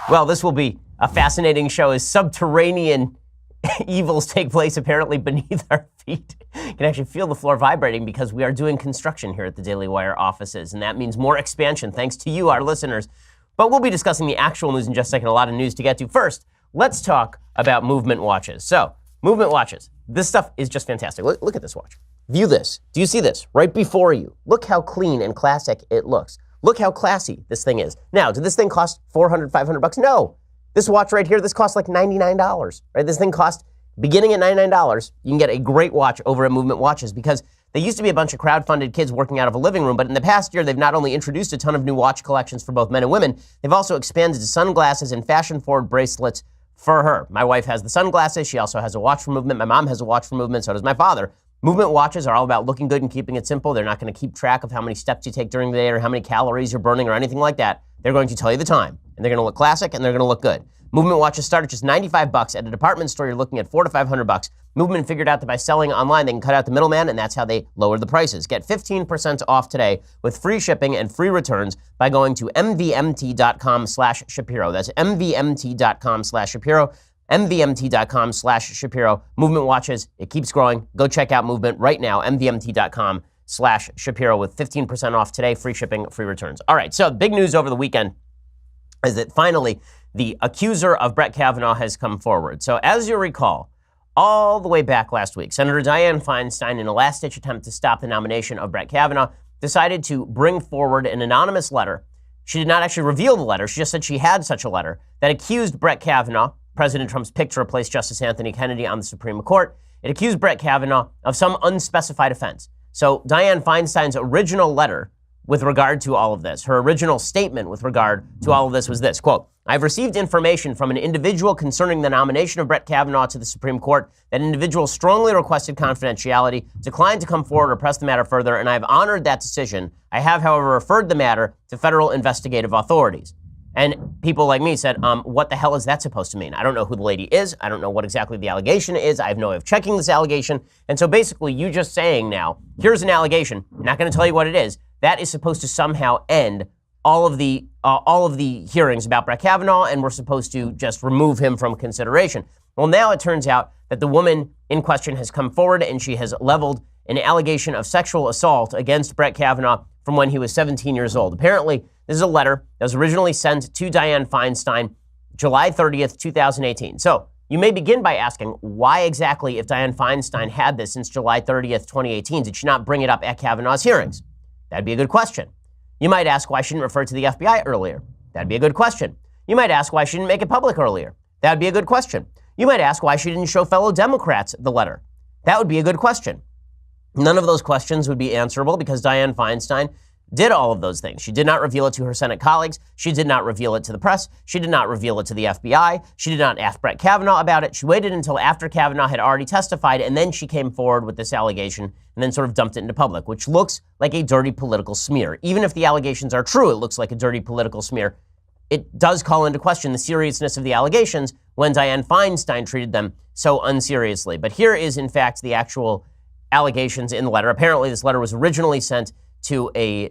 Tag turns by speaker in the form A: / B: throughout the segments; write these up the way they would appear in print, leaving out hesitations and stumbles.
A: Well, this will be a fascinating show as subterranean evils take place apparently beneath our feet. You can actually feel the floor vibrating because we are doing construction here at the Daily Wire offices, and that means more expansion thanks to you, our listeners. But we'll be discussing the actual news in just a second, a lot of news to get to. First, let's talk about movement watches. So, movement watches. This stuff is just fantastic. Look at this watch. View this. Do you see this? Right before you. Look how clean and classic it looks. Look how classy this thing is. Now, did this thing cost $400, $500? No. This watch right here, this costs like $99, right? This thing cost, beginning at $99, you can get a great watch over at Movement Watches because they used to be a bunch of crowd-funded kids working out of a living room, but in the past year, they've not only introduced a ton of new watch collections for both men and women, they've also expanded to sunglasses and fashion-forward bracelets for her. My wife has the sunglasses. She also has a watch from Movement. My mom has a watch from Movement. So does my father. Movement watches are all about looking good and keeping it simple. They're not going to keep track of how many steps you take during the day or how many calories you're burning or anything like that. They're going to tell you the time, and they're going to look classic, and they're going to look good. Movement watches start at just $95. At a department store, you're looking at $400 to $500. Movement figured out that by selling online, they can cut out the middleman, and that's how they lowered the prices. Get 15% off today with free shipping and free returns by going to mvmt.com/Shapiro. That's mvmt.com/Shapiro. mvmt.com/Shapiro. Movement watches, it keeps growing. Go check out Movement right now, mvmt.com/Shapiro with 15% off today, free shipping, free returns. All right, so big news over the weekend is that finally the accuser of Brett Kavanaugh has come forward. So as you recall, all the way back last week, Senator Dianne Feinstein, in a last-ditch attempt to stop the nomination of Brett Kavanaugh, decided to bring forward an anonymous letter. She did not actually reveal the letter. She just said she had such a letter that accused Brett Kavanaugh, President Trump's pick to replace Justice Anthony Kennedy on the Supreme Court. It accused Brett Kavanaugh of some unspecified offense. So Dianne Feinstein's original letter with regard to all of this, her original statement with regard to all of this was this, quote, "I've received information from an individual concerning the nomination of Brett Kavanaugh to the Supreme Court. That individual strongly requested confidentiality, declined to come forward or press the matter further, and I have honored that decision. I have, however, referred the matter to federal investigative authorities." And people like me said, what the hell is that supposed to mean? I don't know who the lady is. I don't know what exactly the allegation is. I have no way of checking this allegation. And so basically, you just saying now, here's an allegation, I'm not going to tell you what it is, that is supposed to somehow end all of the hearings about Brett Kavanaugh, and we're supposed to just remove him from consideration. Well, now it turns out that the woman in question has come forward, and she has leveled an allegation of sexual assault against Brett Kavanaugh from when he was 17 years old. Apparently, this is a letter that was originally sent to Dianne Feinstein July 30th, 2018. So you may begin by asking, why exactly, if Dianne Feinstein had this since July 30th, 2018, did she not bring it up at Kavanaugh's hearings? That'd be a good question. You might ask why she didn't refer to the FBI earlier. That'd be a good question. You might ask why she didn't make it public earlier. That'd be a good question. You might ask why she didn't show fellow Democrats the letter. That would be a good question. None of those questions would be answerable because Dianne Feinstein did all of those things. She did not reveal it to her Senate colleagues. She did not reveal it to the press. She did not reveal it to the FBI. She did not ask Brett Kavanaugh about it. She waited until after Kavanaugh had already testified, and then she came forward with this allegation and then sort of dumped it into public, which looks like a dirty political smear. Even if the allegations are true, it looks like a dirty political smear. It does call into question the seriousness of the allegations when Dianne Feinstein treated them so unseriously. But here is, in fact, the actual allegations in the letter. Apparently, this letter was originally sent to a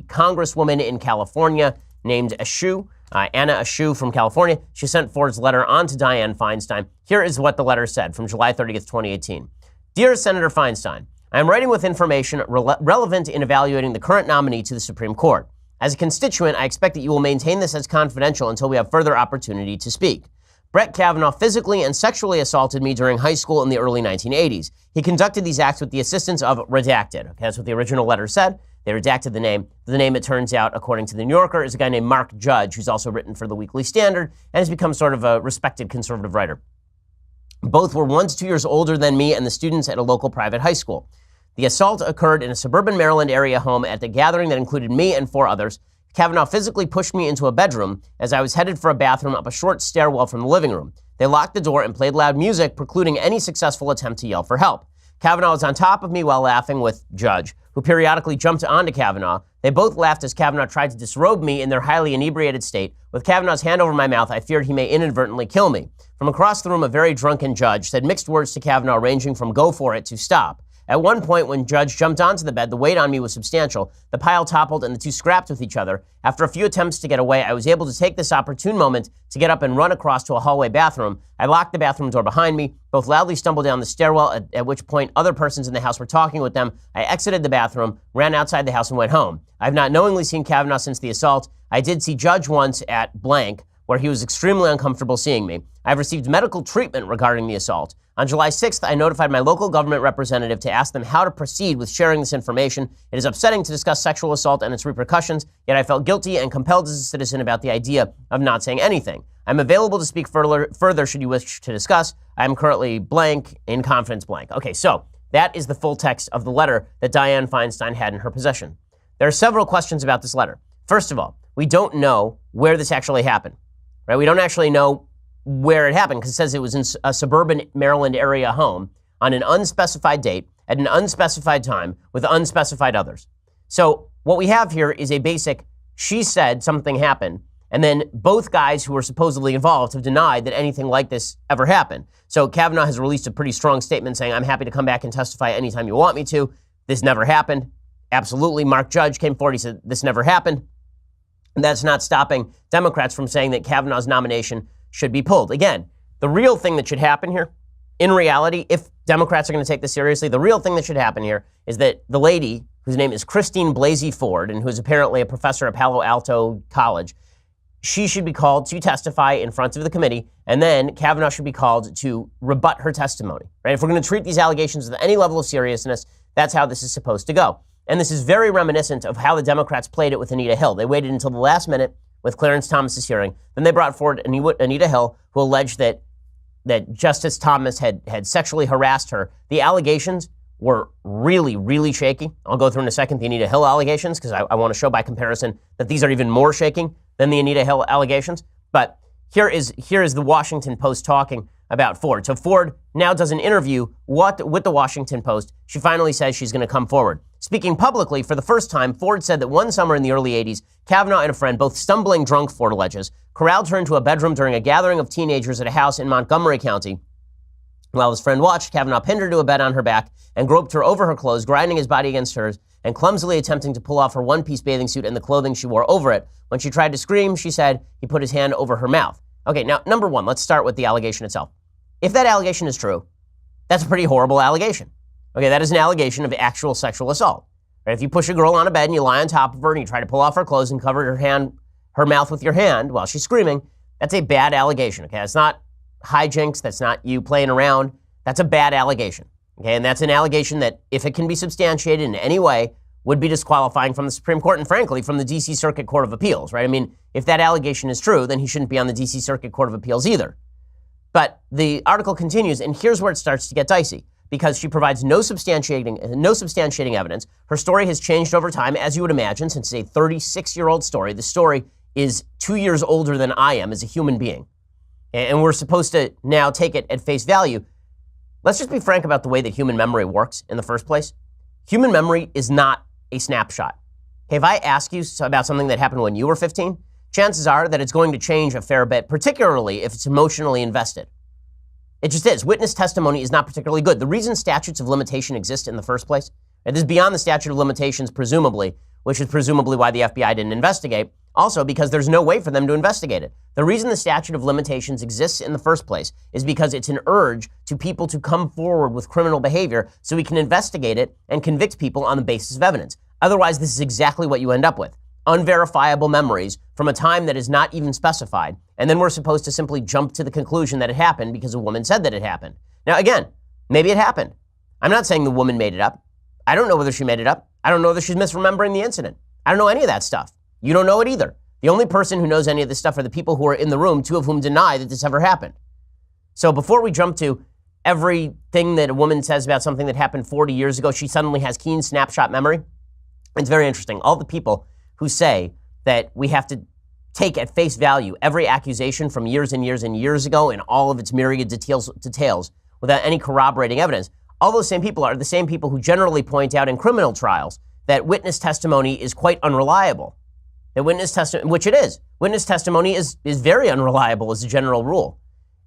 A: congresswoman in California named Anna Eshoo from California. She sent Ford's letter on to Dianne Feinstein. Here is what the letter said from July 30th, 2018. Dear Senator Feinstein, I am writing with information relevant in evaluating the current nominee to the Supreme Court. As a constituent, I expect that you will maintain this as confidential until we have further opportunity to speak. Brett Kavanaugh physically and sexually assaulted me during high school in the early 1980s. He conducted these acts with the assistance of redacted. Okay, that's what the original letter said. They redacted the name. The name, it turns out, according to the New Yorker, is a guy named Mark Judge, who's also written for the Weekly Standard and has become sort of a respected conservative writer. Both were 1 to 2 years older than me and the students at a local private high school. The assault occurred in a suburban Maryland area home at a gathering that included me and 4 others. Kavanaugh physically pushed me into a bedroom as I was headed for a bathroom up a short stairwell from the living room. They locked the door and played loud music, precluding any successful attempt to yell for help. Kavanaugh was on top of me while laughing with Judge, who periodically jumped onto Kavanaugh. They both laughed as Kavanaugh tried to disrobe me in their highly inebriated state. With Kavanaugh's hand over my mouth, I feared he may inadvertently kill me. From across the room, a very drunken Judge said mixed words to Kavanaugh ranging from "go for it" to "stop." At one point, when Judge jumped onto the bed, the weight on me was substantial. The pile toppled and the two scrapped with each other. After a few attempts to get away, I was able to take this opportune moment to get up and run across to a hallway bathroom. I locked the bathroom door behind me, both loudly stumbled down the stairwell, at which point other persons in the house were talking with them. I exited the bathroom, ran outside the house, and went home. I've not knowingly seen Kavanaugh since the assault. I did see Judge once at blank, where he was extremely uncomfortable seeing me. I've received medical treatment regarding the assault. On July 6th, I notified my local government representative to ask them how to proceed with sharing this information. It is upsetting to discuss sexual assault and its repercussions, yet I felt guilty and compelled as a citizen about the idea of not saying anything. I'm available to speak further should you wish to discuss. I am currently blank, in confidence blank. Okay, so that is the full text of the letter that Dianne Feinstein had in her possession. There are several questions about this letter. First of all, we don't know where this actually happened. Right? We don't actually know where it happened because it says it was in a suburban Maryland area home on an unspecified date at an unspecified time with unspecified others. So what we have here is a basic, she said something happened, and then both guys who were supposedly involved have denied that anything like this ever happened. So Kavanaugh has released a pretty strong statement saying, I'm happy to come back and testify anytime you want me to. This never happened. Absolutely. Mark Judge came forward. He said, this never happened. And that's not stopping Democrats from saying that Kavanaugh's nomination should be pulled. Again, the real thing that should happen here, in reality, if Democrats are going to take this seriously, the real thing that should happen here is that the lady, whose name is Christine Blasey Ford, and who's apparently a professor at Palo Alto College, she should be called to testify in front of the committee, and then Kavanaugh should be called to rebut her testimony. Right? If we're going to treat these allegations with any level of seriousness, that's how this is supposed to go. And this is very reminiscent of how the Democrats played it with Anita Hill. They waited until the last minute with Clarence Thomas's hearing. Then they brought forward Anita Hill, who alleged that Justice Thomas had sexually harassed her. The allegations were really, really shaky. I'll go through in a second the Anita Hill allegations because I want to show by comparison that these are even more shaking than the Anita Hill allegations. But here is the Washington Post talking about Ford. So Ford now does an interview with the Washington Post. She finally says she's going to come forward. Speaking publicly for the first time, Ford said that one summer in the early 80s, Kavanaugh and a friend, both stumbling drunk, Ford alleges, corralled her into a bedroom during a gathering of teenagers at a house in Montgomery County. While his friend watched, Kavanaugh pinned her to a bed on her back and groped her over her clothes, grinding his body against hers and clumsily attempting to pull off her one-piece bathing suit and the clothing she wore over it. When she tried to scream, she said he put his hand over her mouth. Okay, now, number one, let's start with the allegation itself. If that allegation is true, that's a pretty horrible allegation. Okay, that is an allegation of actual sexual assault. Right? If you push a girl on a bed and you lie on top of her and you try to pull off her clothes and cover her mouth with your hand while she's screaming, that's a bad allegation. Okay, that's not hijinks. That's not you playing around. That's a bad allegation. Okay, and that's an allegation that, if it can be substantiated in any way, would be disqualifying from the Supreme Court and, frankly, from the D.C. Circuit Court of Appeals. Right? I mean, if that allegation is true, then he shouldn't be on the D.C. Circuit Court of Appeals either. But the article continues, and here's where it starts to get dicey, because she provides no substantiating evidence. Her story has changed over time, as you would imagine, since it's a 36-year-old story. The story is 2 years older than I am as a human being. And we're supposed to now take it at face value. Let's just be frank about the way that human memory works in the first place. Human memory is not a snapshot. Okay, if I ask you about something that happened when you were 15, chances are that it's going to change a fair bit, particularly if it's emotionally invested. It just is. Witness testimony is not particularly good. The reason statutes of limitation exist in the first place, and this is beyond the statute of limitations, presumably, which is presumably why the FBI didn't investigate, also because there's no way for them to investigate it. The reason the statute of limitations exists in the first place is because it's an urge to people to come forward with criminal behavior so we can investigate it and convict people on the basis of evidence. Otherwise, this is exactly what you end up with. Unverifiable memories from a time that is not even specified. And then we're supposed to simply jump to the conclusion that it happened because a woman said that it happened. Now, again, maybe it happened. I'm not saying the woman made it up. I don't know whether she made it up. I don't know whether she's misremembering the incident. I don't know any of that stuff. You don't know it either. The only person who knows any of this stuff are the people who are in the room, two of whom deny that this ever happened. So before we jump to everything that a woman says about something that happened 40 years ago, she suddenly has keen snapshot memory. It's very interesting. All the people who say that we have to take at face value every accusation from years and years and years ago in all of its myriad details without any corroborating evidence, all those same people are the same people who generally point out in criminal trials that witness testimony is quite unreliable. That witness testimony, which it is, witness testimony is very unreliable as a general rule.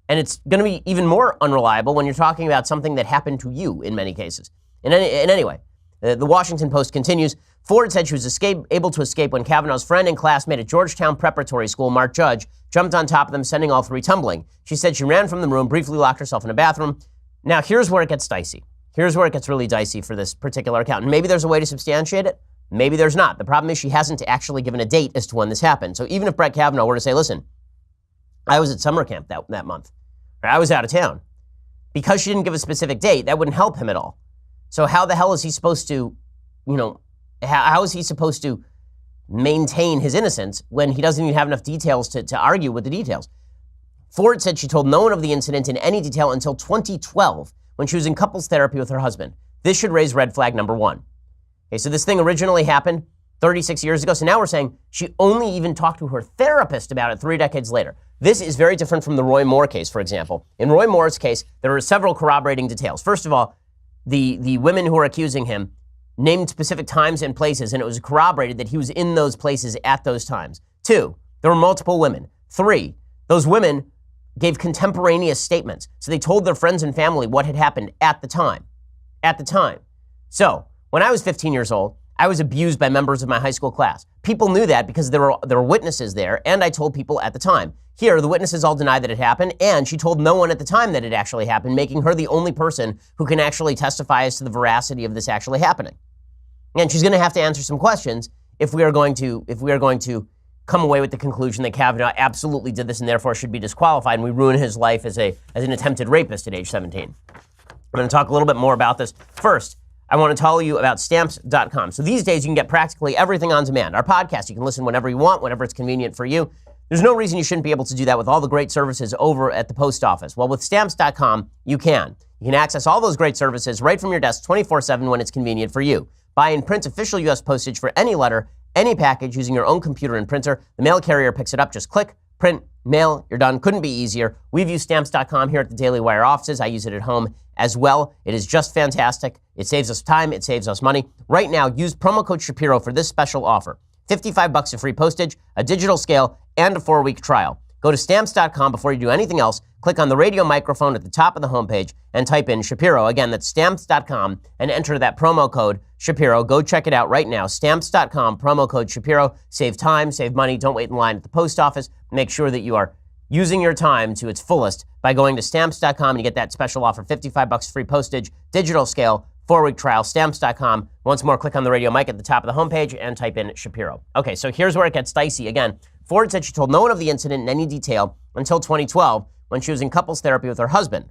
A: And it's going to be even more unreliable when you're talking about something that happened to you in many cases. In any way, the Washington Post continues, Ford said she was able to escape when Kavanaugh's friend and classmate at Georgetown Preparatory School, Mark Judge, jumped on top of them, sending all three tumbling. She said she ran from the room, briefly locked herself in a bathroom. Now, here's where it gets dicey. Here's where it gets really dicey for this particular account. And maybe there's a way to substantiate it. Maybe there's not. The problem is she hasn't actually given a date as to when this happened. So even if Brett Kavanaugh were to say, listen, I was at summer camp that month, or I was out of town, because she didn't give a specific date, that wouldn't help him at all. So how the hell is he supposed to, how is he supposed to maintain his innocence when he doesn't even have enough details to argue with the details? Ford said she told no one of the incident in any detail until 2012 when she was in couples therapy with her husband. This should raise red flag number one. Okay, so this thing originally happened 36 years ago. So now we're saying she only even talked to her therapist about it 3 decades later. This is very different from the Roy Moore case, for example. In Roy Moore's case, there are several corroborating details. First of all, the women who are accusing him named specific times and places, and it was corroborated that he was in those places at those times. 2, there were multiple women. 3, those women gave contemporaneous statements. So they told their friends and family what had happened at the time. At the time. So when I was 15 years old, I was abused by members of my high school class. People knew that because there were witnesses there, and I told people at the time. Here, the witnesses all deny that it happened, and she told no one at the time that it actually happened, making her the only person who can actually testify as to the veracity of this actually happening. And she's going to have to answer some questions if we are going to come away with the conclusion that Kavanaugh absolutely did this and therefore should be disqualified, and we ruin his life as an attempted rapist at age 17. I'm going to talk a little bit more about this. First, I want to tell you about Stamps.com. So these days, you can get practically everything on demand. Our podcast, you can listen whenever you want, whenever it's convenient for you. There's no reason you shouldn't be able to do that with all the great services over at the post office. Well, with Stamps.com, you can. You can access all those great services right from your desk 24/7 when it's convenient for you. Buy and print official U.S. postage for any letter, any package using your own computer and printer. The mail carrier picks it up. Just click, print, mail, you're done. Couldn't be easier. We've used Stamps.com here at the Daily Wire offices. I use it at home as well. It is just fantastic. It saves us time. It saves us money. Right now, use promo code Shapiro for this special offer. $55 of free postage, a digital scale, and a 4-week trial. Go to Stamps.com before you do anything else. Click on the radio microphone at the top of the homepage and type in Shapiro. Again, that's Stamps.com and enter that promo code Shapiro. Go check it out right now. Stamps.com, promo code Shapiro. Save time, save money. Don't wait in line at the post office. Make sure that you are using your time to its fullest by going to Stamps.com and you get that special offer, $55 free postage, digital scale, 4-week trial, Stamps.com. Once more, click on the radio mic at the top of the homepage and type in Shapiro. Okay, so here's where it gets dicey. Again, Ford said she told no one of the incident in any detail until 2012 when she was in couples therapy with her husband.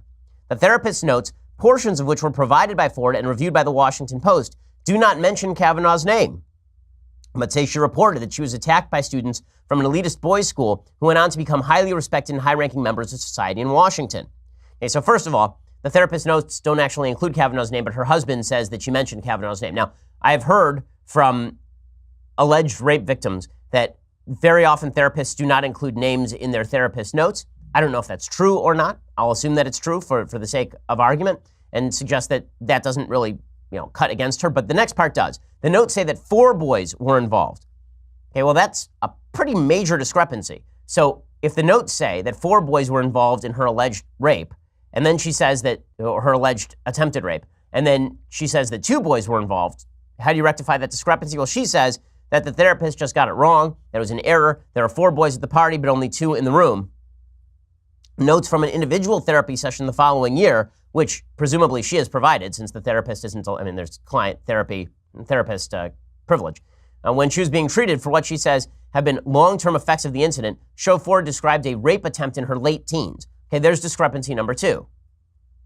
A: The therapist notes, portions of which were provided by Ford and reviewed by the Washington Post, do not mention Kavanaugh's name, but say she reported that she was attacked by students from an elitist boys' school who went on to become highly respected and high-ranking members of society in Washington. Okay, so first of all, the therapist notes don't actually include Kavanaugh's name, but her husband says that she mentioned Kavanaugh's name. Now, I've heard from alleged rape victims that very often therapists do not include names in their therapist notes. I don't know if that's true or not. I'll assume that it's true for the sake of argument and suggest that that doesn't really, cut against her. But the next part does. The notes say that 4 boys were involved. Okay, well, that's a pretty major discrepancy. So if the notes say that 4 boys were involved in her alleged rape, and then she says that, or her alleged attempted rape, and then she says that 2 boys were involved, how do you rectify that discrepancy? Well, she says that the therapist just got it wrong. There was an error. There are 4 boys at the party, but only 2 in the room. Notes from an individual therapy session the following year, which presumably she has provided since the therapist isn't, there's client therapy, therapist privilege. When she was being treated for what she says have been long-term effects of the incident, show Ford described a rape attempt in her late teens. Okay, there's discrepancy number 2.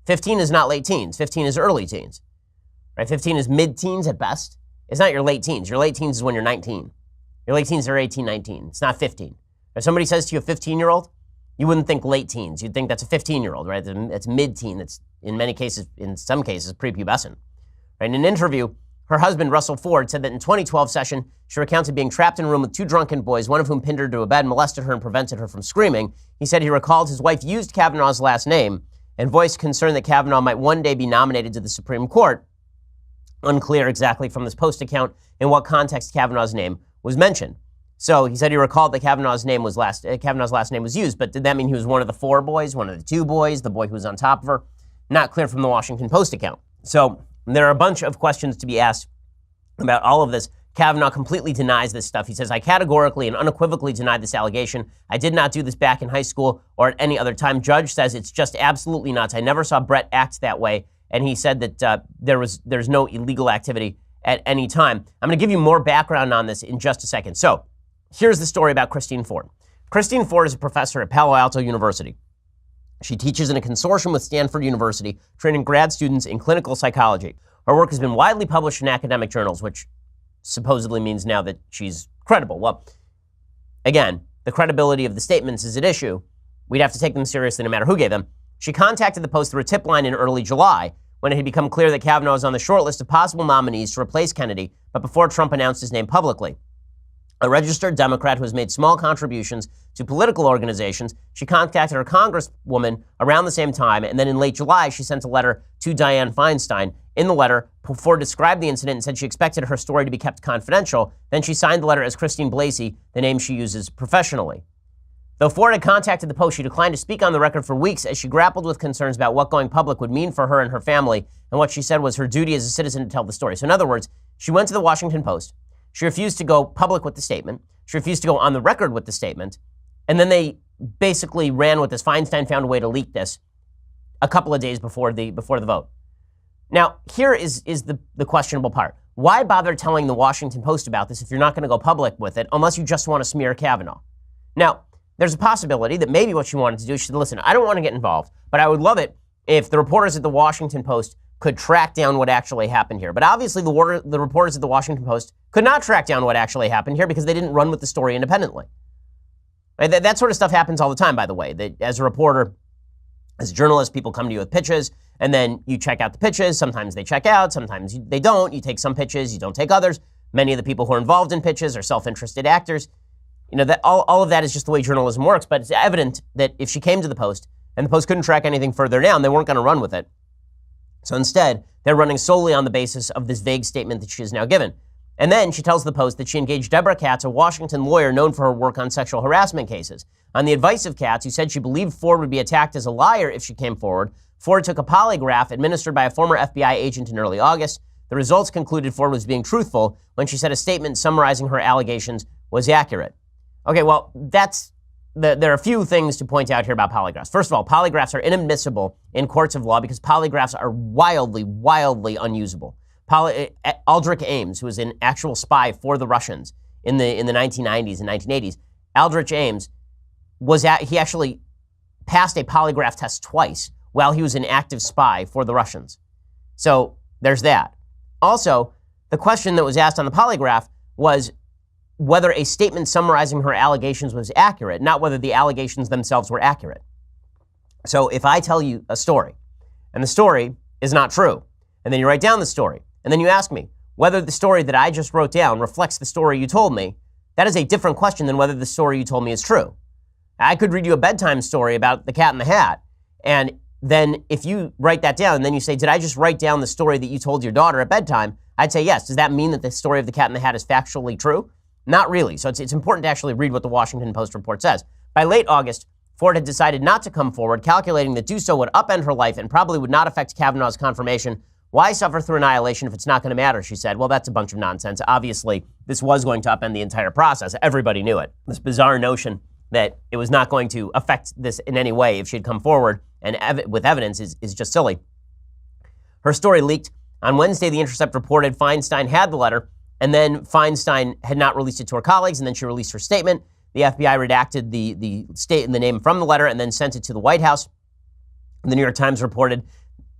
A: 15 is not late teens. 15 is early teens. Right? 15 is mid-teens at best. It's not your late teens. Your late teens is when you're 19. Your late teens are 18, 19. It's not 15. If somebody says to you a 15-year-old, you wouldn't think late teens. You'd think that's a 15-year-old, right? It's mid-teen. It's in some cases, prepubescent. Right? In an interview, her husband, Russell Ford, said that in 2012 session, she recounted being trapped in a room with 2 drunken boys, one of whom pinned her to a bed, molested her, and prevented her from screaming. He said he recalled his wife used Kavanaugh's last name and voiced concern that Kavanaugh might one day be nominated to the Supreme Court. Unclear exactly from this Post account in what context Kavanaugh's name was mentioned. So he said he recalled that Kavanaugh's last name was used, but did that mean he was one of the 4 boys, one of the 2 boys, the boy who was on top of her? Not clear from the Washington Post account. So And there are a bunch of questions to be asked about all of this. Kavanaugh completely denies this stuff. He says, I categorically and unequivocally deny this allegation. I did not do this back in high school or at any other time. Judge says it's just absolutely nuts. I never saw Brett act that way. And he said that there's no illegal activity at any time. I'm going to give you more background on this in just a second. So here's the story about Christine Ford. Christine Ford is a professor at Palo Alto University. She teaches in a consortium with Stanford University, training grad students in clinical psychology. Her work has been widely published in academic journals, which supposedly means now that she's credible. Well, again, the credibility of the statements is at issue. We'd have to take them seriously no matter who gave them. She contacted the Post through a tip line in early July when it had become clear that Kavanaugh was on the short list of possible nominees to replace Kennedy, but before Trump announced his name publicly. A registered Democrat who has made small contributions to political organizations, she contacted her congresswoman around the same time, and then in late July, she sent a letter to Dianne Feinstein. In the letter, Ford described the incident and said she expected her story to be kept confidential. Then she signed the letter as Christine Blasey, the name she uses professionally. Though Ford had contacted the Post, she declined to speak on the record for weeks as she grappled with concerns about what going public would mean for her and her family, and what she said was her duty as a citizen to tell the story. So in other words, she went to the Washington Post. She refused to go public with the statement. She refused to go on the record with the statement. And then they basically ran with this. Feinstein found a way to leak this a couple of days before the vote. Now, here is the questionable part. Why bother telling the Washington Post about this if you're not going to go public with it, unless you just want to smear Kavanaugh? Now, there's a possibility that maybe what she wanted to do, she said, listen, I don't want to get involved, but I would love it if the reporters at the Washington Post could track down what actually happened here. But obviously the reporters at the Washington Post could not track down what actually happened here because they didn't run with the story independently. That sort of stuff happens all the time, by the way. That as a reporter, as a journalist, people come to you with pitches, and then you check out the pitches. Sometimes they check out, sometimes they don't. You take some pitches, you don't take others. Many of the people who are involved in pitches are self-interested actors. You know, that all of that is just the way journalism works, but it's evident that if she came to the Post, and the Post couldn't track anything further down, they weren't going to run with it. So instead, they're running solely on the basis of this vague statement that she has now given. And then she tells the Post that she engaged Deborah Katz, a Washington lawyer known for her work on sexual harassment cases. On the advice of Katz, who said she believed Ford would be attacked as a liar if she came forward, Ford took a polygraph administered by a former FBI agent in early August. The results concluded Ford was being truthful when she said a statement summarizing her allegations was accurate. Okay, well, there are a few things to point out here about polygraphs. First of all, polygraphs are inadmissible in courts of law because polygraphs are wildly, wildly unusable. Aldrich Ames, who was an actual spy for the Russians in the 1990s and 1980s, Aldrich Ames he actually passed a polygraph test twice while he was an active spy for the Russians. So there's that. Also, the question that was asked on the polygraph was whether a statement summarizing her allegations was accurate, not whether the allegations themselves were accurate. So if I tell you a story, and the story is not true, and then you write down the story, and then you ask me whether the story that I just wrote down reflects the story you told me, that is a different question than whether the story you told me is true. I could read you a bedtime story about the Cat in the Hat, and then if you write that down, and then you say, did I just write down the story that you told your daughter at bedtime? I'd say yes. Does that mean that the story of the Cat in the Hat is factually true? Not really. So it's important to actually read what the Washington Post report says. By late August, Ford had decided not to come forward, calculating that do so would upend her life and probably would not affect Kavanaugh's confirmation. Why suffer through annihilation if it's not going to matter, she said. Well, that's a bunch of nonsense. Obviously, this was going to upend the entire process. Everybody knew it. This bizarre notion that it was not going to affect this in any way if she had come forward and with evidence is just silly. Her story leaked. On Wednesday, The Intercept reported Feinstein had the letter, and then Feinstein had not released it to her colleagues, and then she released her statement. The FBI redacted the name from the letter and then sent it to the White House. The New York Times reported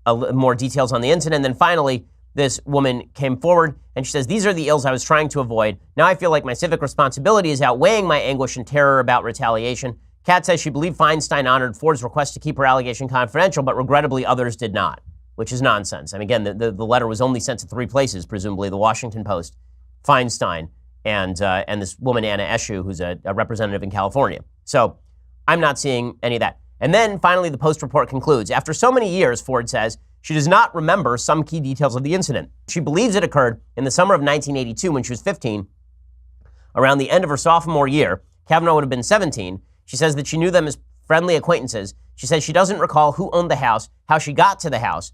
A: more details on the incident. And then finally, this woman came forward and she says, these are the ills I was trying to avoid. Now I feel like my civic responsibility is outweighing my anguish and terror about retaliation. Katz says she believed Feinstein honored Ford's request to keep her allegation confidential, but regrettably others did not, which is nonsense. I mean, again, the letter was only sent to three places, presumably the Washington Post, Feinstein, and this woman, Anna Eshoo, who's a representative in California. So I'm not seeing any of that. And then finally, the Post report concludes. After so many years, Ford says, she does not remember some key details of the incident. She believes it occurred in the summer of 1982 when she was 15. Around the end of her sophomore year, Kavanaugh would have been 17. She says that she knew them as friendly acquaintances. She says she doesn't recall who owned the house, how she got to the house.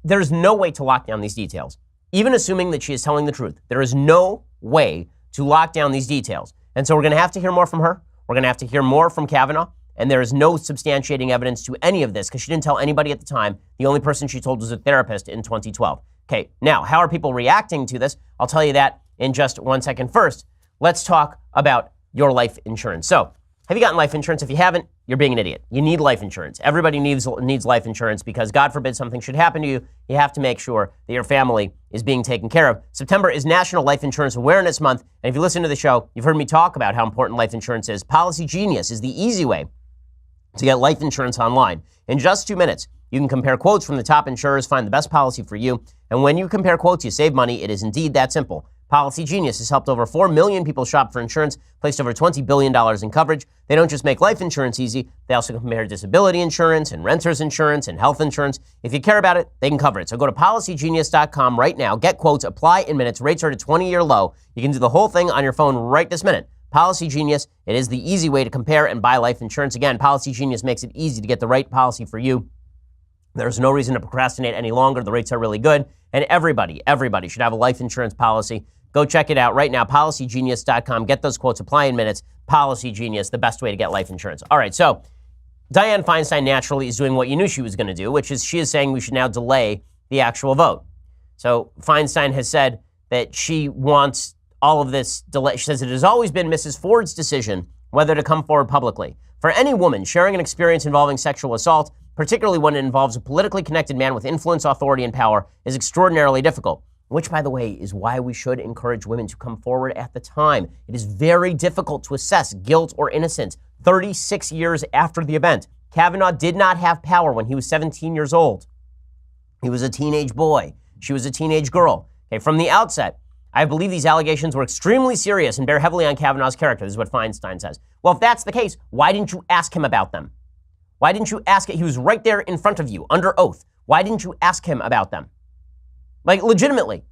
A: there's no way to lock down these details. Even assuming that she is telling the truth, there is no way to lock down these details. And so we're going to have to hear more from her. We're going to have to hear more from Kavanaugh. And there is no substantiating evidence to any of this because she didn't tell anybody at the time. The only person she told was a therapist in 2012. Okay, now, how are people reacting to this? I'll tell you that in just 1 second. First, let's talk about your life insurance. So, have you gotten life insurance? If you haven't, you're being an idiot. You need life insurance. Everybody needs life insurance because God forbid something should happen to you. You have to make sure that your family is being taken care of. September is National Life Insurance Awareness Month. And if you listen to the show, you've heard me talk about how important life insurance is. Policy Genius is the easy way to get life insurance online. In just 2 minutes, you can compare quotes from the top insurers, find the best policy for you. And when you compare quotes, you save money. It is indeed that simple. Policy Genius has helped over 4 million people shop for insurance, placed over $20 billion in coverage. They don't just make life insurance easy, they also compare disability insurance and renter's insurance and health insurance. If you care about it, they can cover it. So go to policygenius.com right now, get quotes, apply in minutes, rates are at a 20-year low. You can do the whole thing on your phone right this minute. Policy Genius, it is the easy way to compare and buy life insurance. Again, Policy Genius makes it easy to get the right policy for you. There's no reason to procrastinate any longer. The rates are really good. And everybody should have a life insurance policy. Go check it out right now, policygenius.com. Get those quotes, apply in minutes. Policy Genius, the best way to get life insurance. All right, so Dianne Feinstein naturally is doing what you knew she was going to do, which is she is saying we should now delay the actual vote. So Feinstein has said that she wants all of this delay. She says it has always been Mrs. Ford's decision whether to come forward publicly. For any woman sharing an experience involving sexual assault, particularly when it involves a politically connected man with influence, authority, and power, is extraordinarily difficult. Which, by the way, is why we should encourage women to come forward at the time. It is very difficult to assess guilt or innocence 36 years after the event. Kavanaugh did not have power when he was 17 years old. He was a teenage boy. She was a teenage girl. Okay, from the outset, I believe these allegations were extremely serious and bear heavily on Kavanaugh's character. This is what Feinstein says. Well, if that's the case, why didn't you ask him about them? Why didn't you ask it? He was right there in front of you, under oath. Why didn't you ask him about them? Like, legitimately,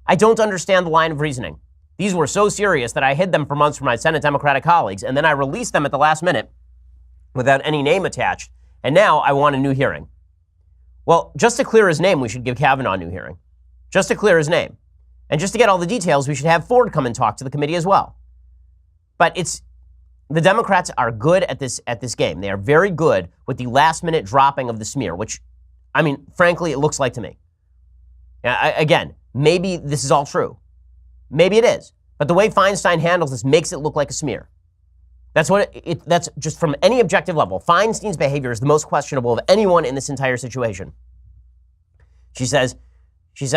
A: I don't understand the line of reasoning. These were so serious that I hid them for months from my Senate Democratic colleagues, and then I released them at the last minute without any name attached, and now I want a new hearing. Well, just to clear his name, we should give Kavanaugh a new hearing. Just to clear his name. And just to get all the details, we should have Ford come and talk to the committee as well. But the Democrats are good at this game. They are very good with the last-minute dropping of the smear, which, I mean, frankly, it looks like to me. Again, maybe this is all true. Maybe it is. But the way Feinstein handles this makes it look like a smear. That's that's just from any objective level. Feinstein's behavior is the most questionable of anyone in this entire situation. She says,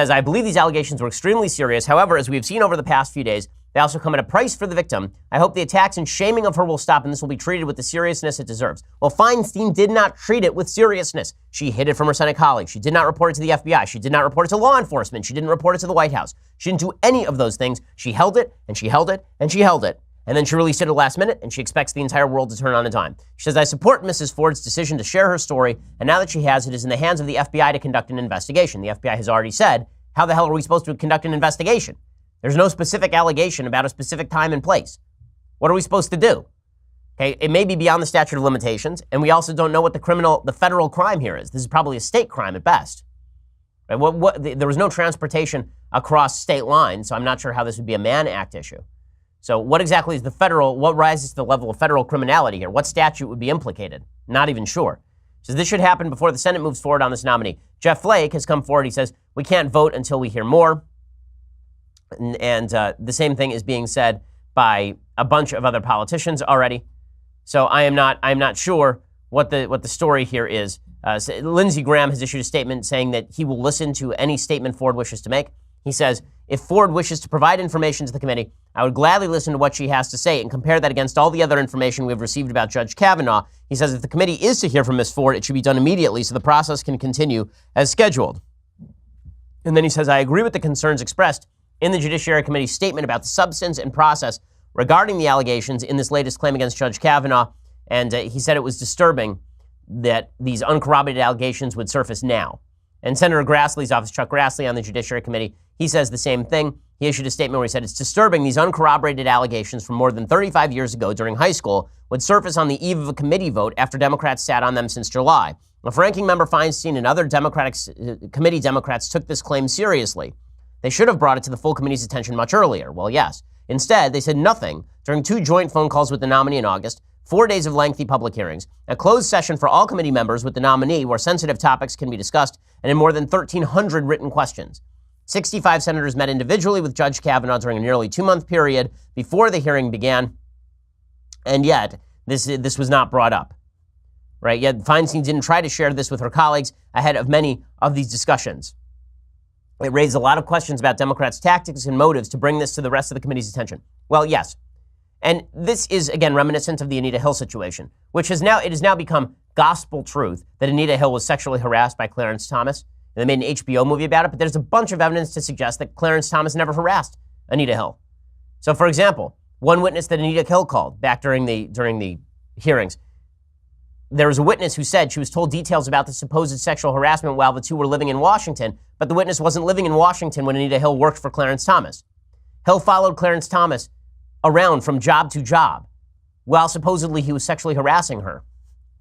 A: I believe these allegations were extremely serious. However, as we've seen over the past few days, they also come at a price for the victim. I hope the attacks and shaming of her will stop and this will be treated with the seriousness it deserves. Well, Feinstein did not treat it with seriousness. She hid it from her Senate colleagues. She did not report it to the FBI. She did not report it to law enforcement. She didn't report it to the White House. She didn't do any of those things. She held it and she held it and she held it. And then she released it at the last minute and she expects the entire world to turn on a dime. She says, I support Mrs. Ford's decision to share her story. And now that she has, it is in the hands of the FBI to conduct an investigation. The FBI has already said, how the hell are we supposed to conduct an investigation? There's no specific allegation about a specific time and place. What are we supposed to do? Okay, it may be beyond the statute of limitations, and we also don't know what the federal crime here is. This is probably a state crime at best. Right? There was no transportation across state lines, so I'm not sure how this would be a Mann Act issue. So what exactly is what rises to the level of federal criminality here? What statute would be implicated? Not even sure. So this should happen before the Senate moves forward on this nominee. Jeff Flake has come forward. He says, we can't vote until we hear more. And the same thing is being said by a bunch of other politicians already. So I'm not sure what the story here is. Lindsey Graham has issued a statement saying that he will listen to any statement Ford wishes to make. He says, if Ford wishes to provide information to the committee, I would gladly listen to what she has to say and compare that against all the other information we've received about Judge Kavanaugh. He says if the committee is to hear from Ms. Ford, it should be done immediately so the process can continue as scheduled. And then he says, I agree with the concerns expressed in the Judiciary Committee's statement about the substance and process regarding the allegations in this latest claim against Judge Kavanaugh. And he said it was disturbing that these uncorroborated allegations would surface now. And Senator Grassley's office, Chuck Grassley on the Judiciary Committee, he says the same thing. He issued a statement where he said it's disturbing these uncorroborated allegations from more than 35 years ago during high school would surface on the eve of a committee vote after Democrats sat on them since July. If ranking member Feinstein and other committee Democrats took this claim seriously, they should have brought it to the full committee's attention much earlier. Well, yes. Instead, they said nothing during 2 joint phone calls with the nominee in August, 4 days of lengthy public hearings, a closed session for all committee members with the nominee where sensitive topics can be discussed, and in more than 1,300 written questions. 65 senators met individually with Judge Kavanaugh during a nearly 2-month period before the hearing began, and yet this was not brought up. Right? Yet Feinstein didn't try to share this with her colleagues ahead of many of these discussions. It raised a lot of questions about Democrats' tactics and motives to bring this to the rest of the committee's attention. Well, yes. And this is, again, reminiscent of the Anita Hill situation, which has now become gospel truth that Anita Hill was sexually harassed by Clarence Thomas. And they made an HBO movie about it, but there's a bunch of evidence to suggest that Clarence Thomas never harassed Anita Hill. So, for example, one witness that Anita Hill called back during the hearings, there was a witness who said she was told details about the supposed sexual harassment while the two were living in Washington, but the witness wasn't living in Washington when Anita Hill worked for Clarence Thomas. Hill followed Clarence Thomas around from job to job while supposedly he was sexually harassing her.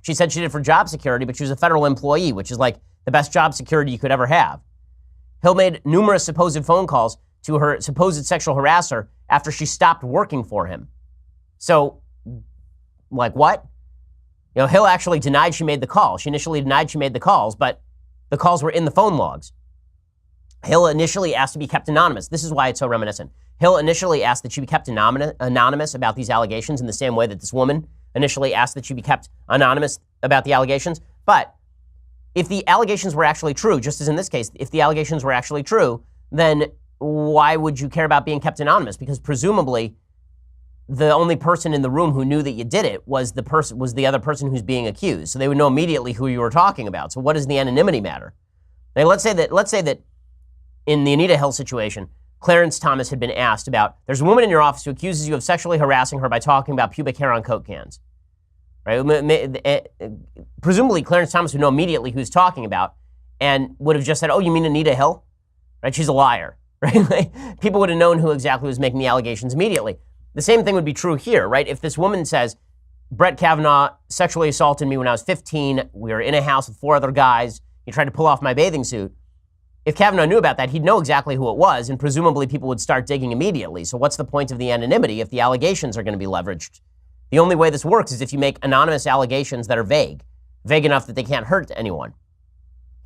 A: She said she did it for job security, but she was a federal employee, which is like the best job security you could ever have. Hill made numerous supposed phone calls to her supposed sexual harasser after she stopped working for him. So, like what? You know, Hill actually denied she made the call. She initially denied she made the calls, but the calls were in the phone logs. Hill initially asked to be kept anonymous. This is why it's so reminiscent. Hill initially asked that she be kept anonymous about these allegations in the same way that this woman initially asked that she be kept anonymous about the allegations. But if the allegations were actually true, just as in this case, if the allegations were actually true, then why would you care about being kept anonymous? Because presumably the only person in the room who knew that you did it was the other person who's being accused. So they would know immediately who you were talking about. So what does the anonymity matter? Now, let's say that in the Anita Hill situation, Clarence Thomas had been asked about, there's a woman in your office who accuses you of sexually harassing her by talking about pubic hair on Coke cans. Right? Presumably, Clarence Thomas would know immediately who he's talking about and would have just said, oh, you mean Anita Hill? Right? She's a liar. Right? People would have known who exactly was making the allegations immediately. The same thing would be true here, right? If this woman says, Brett Kavanaugh sexually assaulted me when I was 15, we were in a house with 4 other guys, he tried to pull off my bathing suit. If Kavanaugh knew about that, he'd know exactly who it was, and presumably people would start digging immediately. So what's the point of the anonymity if the allegations are going to be leveraged? The only way this works is if you make anonymous allegations that are vague enough that they can't hurt anyone.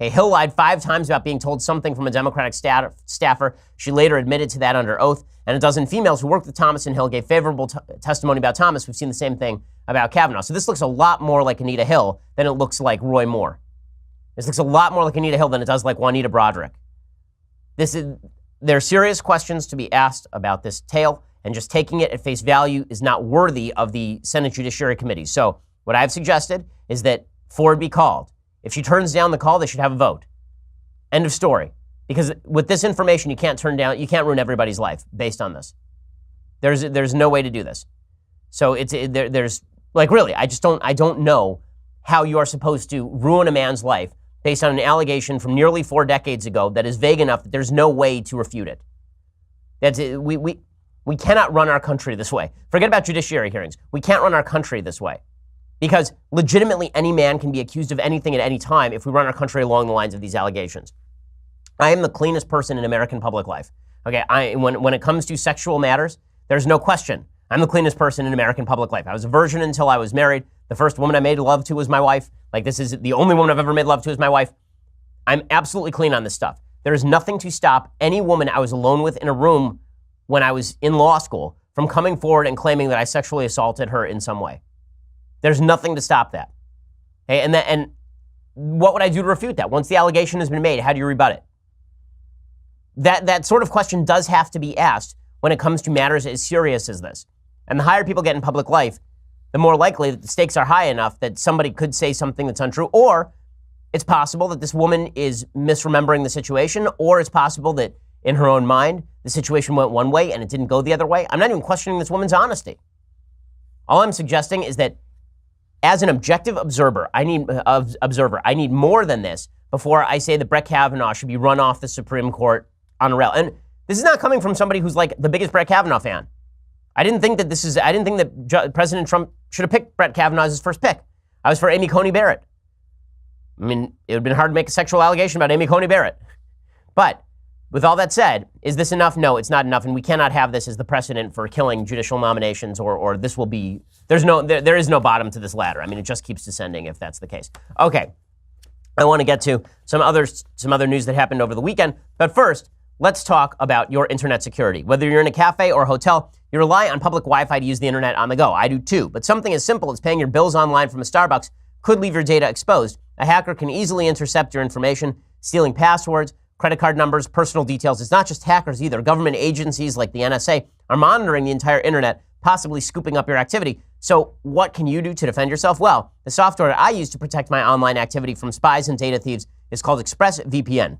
A: Okay, Hill lied 5 times about being told something from a Democratic staffer. She later admitted to that under oath. And a dozen females who worked with Thomas and Hill gave favorable testimony about Thomas. We've seen the same thing about Kavanaugh. So this looks a lot more like Anita Hill than it looks like Roy Moore. This looks a lot more like Anita Hill than it does like Juanita Broderick. There are serious questions to be asked about this tale, and just taking it at face value is not worthy of the Senate Judiciary Committee. So what I've suggested is that Ford be called. If she turns down the call, they should have a vote. End of story. Because with this information, you can't ruin everybody's life based on this. There's no way to do this. So there's like really, I don't know how you are supposed to ruin a man's life based on an allegation from nearly 4 decades ago that is vague enough that there's no way to refute it. We cannot run our country this way. Forget about judiciary hearings. We can't run our country this way. Because legitimately any man can be accused of anything at any time if we run our country along the lines of these allegations. I am the cleanest person in American public life. Okay, when it comes to sexual matters, there's no question. I'm the cleanest person in American public life. I was a virgin until I was married. The first woman I made love to was my wife. Like, this is the only woman I've ever made love to is my wife. I'm absolutely clean on this stuff. There is nothing to stop any woman I was alone with in a room when I was in law school from coming forward and claiming that I sexually assaulted her in some way. There's nothing to stop that. Okay, and what would I do to refute that? Once the allegation has been made, how do you rebut it? That sort of question does have to be asked when it comes to matters as serious as this. And the higher people get in public life, the more likely that the stakes are high enough that somebody could say something that's untrue, or it's possible that this woman is misremembering the situation, or it's possible that in her own mind, the situation went one way and it didn't go the other way. I'm not even questioning this woman's honesty. All I'm suggesting is that as an objective observer, I need more than this before I say that Brett Kavanaugh should be run off the Supreme Court on a rail. And this is not coming from somebody who's like the biggest Brett Kavanaugh fan. I didn't think that President Trump should have picked Brett Kavanaugh as his first pick. I was for Amy Coney Barrett. I mean, it would have been hard to make a sexual allegation about Amy Coney Barrett. But with all that said, is this enough? No, it's not enough, and we cannot have this as the precedent for killing judicial nominations, or this will be, there is no bottom to this ladder. I mean, it just keeps descending if that's the case. Okay, I want to get to some other news that happened over the weekend, but first, let's talk about your internet security. Whether you're in a cafe or a hotel, you rely on public Wi-Fi to use the internet on the go. I do too, but something as simple as paying your bills online from a Starbucks could leave your data exposed. A hacker can easily intercept your information, stealing passwords, credit card numbers, personal details. It's not just hackers either. Government agencies like the NSA are monitoring the entire internet, possibly scooping up your activity. So what can you do to defend yourself? Well, the software that I use to protect my online activity from spies and data thieves is called ExpressVPN.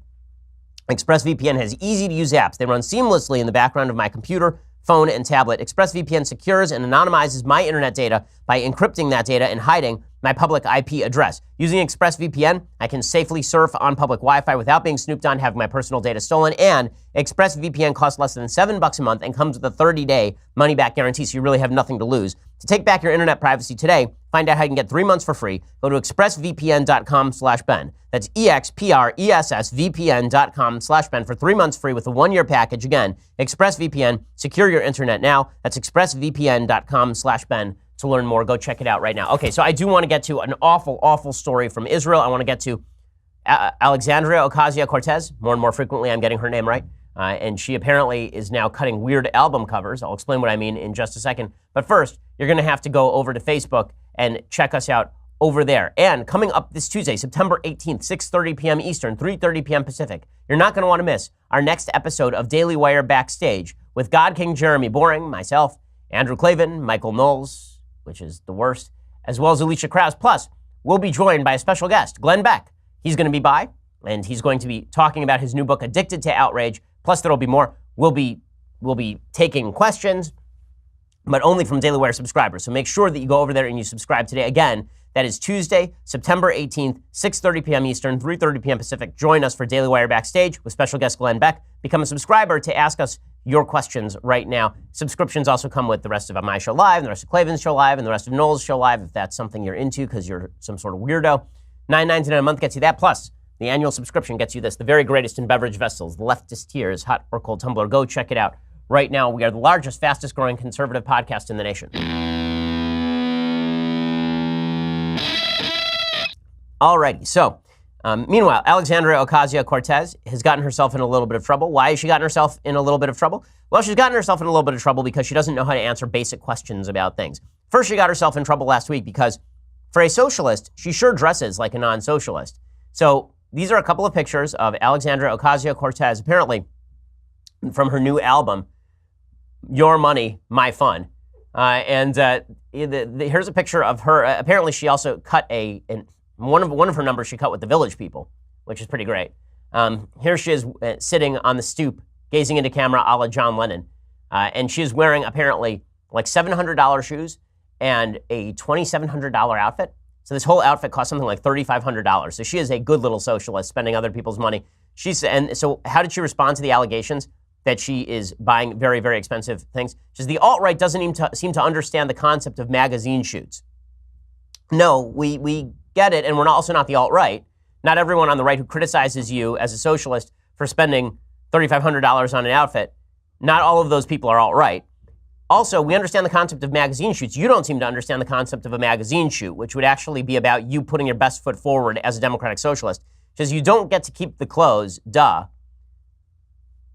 A: ExpressVPN has easy-to-use apps. They run seamlessly in the background of my computer, phone, and tablet. ExpressVPN secures and anonymizes my internet data by encrypting that data and hiding my public IP address. Using ExpressVPN, I can safely surf on public Wi-Fi without being snooped on, having my personal data stolen, and ExpressVPN costs less than $7 a month and comes with a 30-day money-back guarantee, so you really have nothing to lose. To take back your internet privacy today, find out how you can get 3 months for free. Go to expressvpn.com/Ben. That's expressvpn.com/Ben for 3 months free with a 1-year package. Again, ExpressVPN. Secure your internet now. That's expressvpn.com/Ben. To learn more, go check it out right now. Okay, so I do want to get to an awful, awful story from Israel. I want to get to Alexandria Ocasio-Cortez. More and more frequently, I'm getting her name right. And she apparently is now cutting weird album covers. I'll explain what I mean in just a second. But first, you're going to have to go over to Facebook and check us out over there. And coming up this Tuesday, September 18th, 6:30 p.m. Eastern, 3:30 p.m. Pacific, you're not going to want to miss our next episode of Daily Wire Backstage with God King Jeremy Boring, myself, Andrew Klavan, Michael Knowles, which is the worst, as well as Alicia Krause. Plus, we'll be joined by a special guest, Glenn Beck. He's going to be by, and he's going to be talking about his new book, Addicted to Outrage. Plus, there'll be more. We'll be taking questions, but only from Daily Wire subscribers. So make sure that you go over there and you subscribe today. Again, that is Tuesday, September 18th, 6:30 p.m. Eastern, 3:30 p.m. Pacific. Join us for Daily Wire Backstage with special guest Glenn Beck. Become a subscriber to ask us your questions right now. Subscriptions also come with the rest of my show live, and the rest of Klavan's show live, and the rest of Knowles' show live, if that's something you're into because you're some sort of weirdo. $9.99 a month gets you that. Plus, the annual subscription gets you this, the very greatest in beverage vessels, the leftist tears, hot or cold tumbler. Go check it out right now. We are the largest, fastest growing conservative podcast in the nation. Alrighty, so meanwhile, Alexandria Ocasio-Cortez has gotten herself in a little bit of trouble. Why has she gotten herself in a little bit of trouble? Well, she's gotten herself in a little bit of trouble because she doesn't know how to answer basic questions about things. First, she got herself in trouble last week because for a socialist, she sure dresses like a non-socialist. So these are a couple of pictures of Alexandria Ocasio-Cortez, apparently from her new album, Your Money, My Fun. Here's a picture of her. Apparently, she also cut one of her numbers she cut with the Village People, which is pretty great. Here she is sitting on the stoop, gazing into camera a la John Lennon. And she is wearing apparently like $700 shoes and a $2,700 outfit. So this whole outfit cost something like $3,500. So she is a good little socialist, spending other people's money. And so how did she respond to the allegations that she is buying very, very expensive things? She says the alt-right doesn't even seem to understand the concept of magazine shoots. No, we get it, and we're also not the alt-right. Not everyone on the right who criticizes you as a socialist for spending $3,500 on an outfit, not all of those people are alt-right. Also, we understand the concept of magazine shoots. You don't seem to understand the concept of a magazine shoot, which would actually be about you putting your best foot forward as a democratic socialist. She says you don't get to keep the clothes, duh,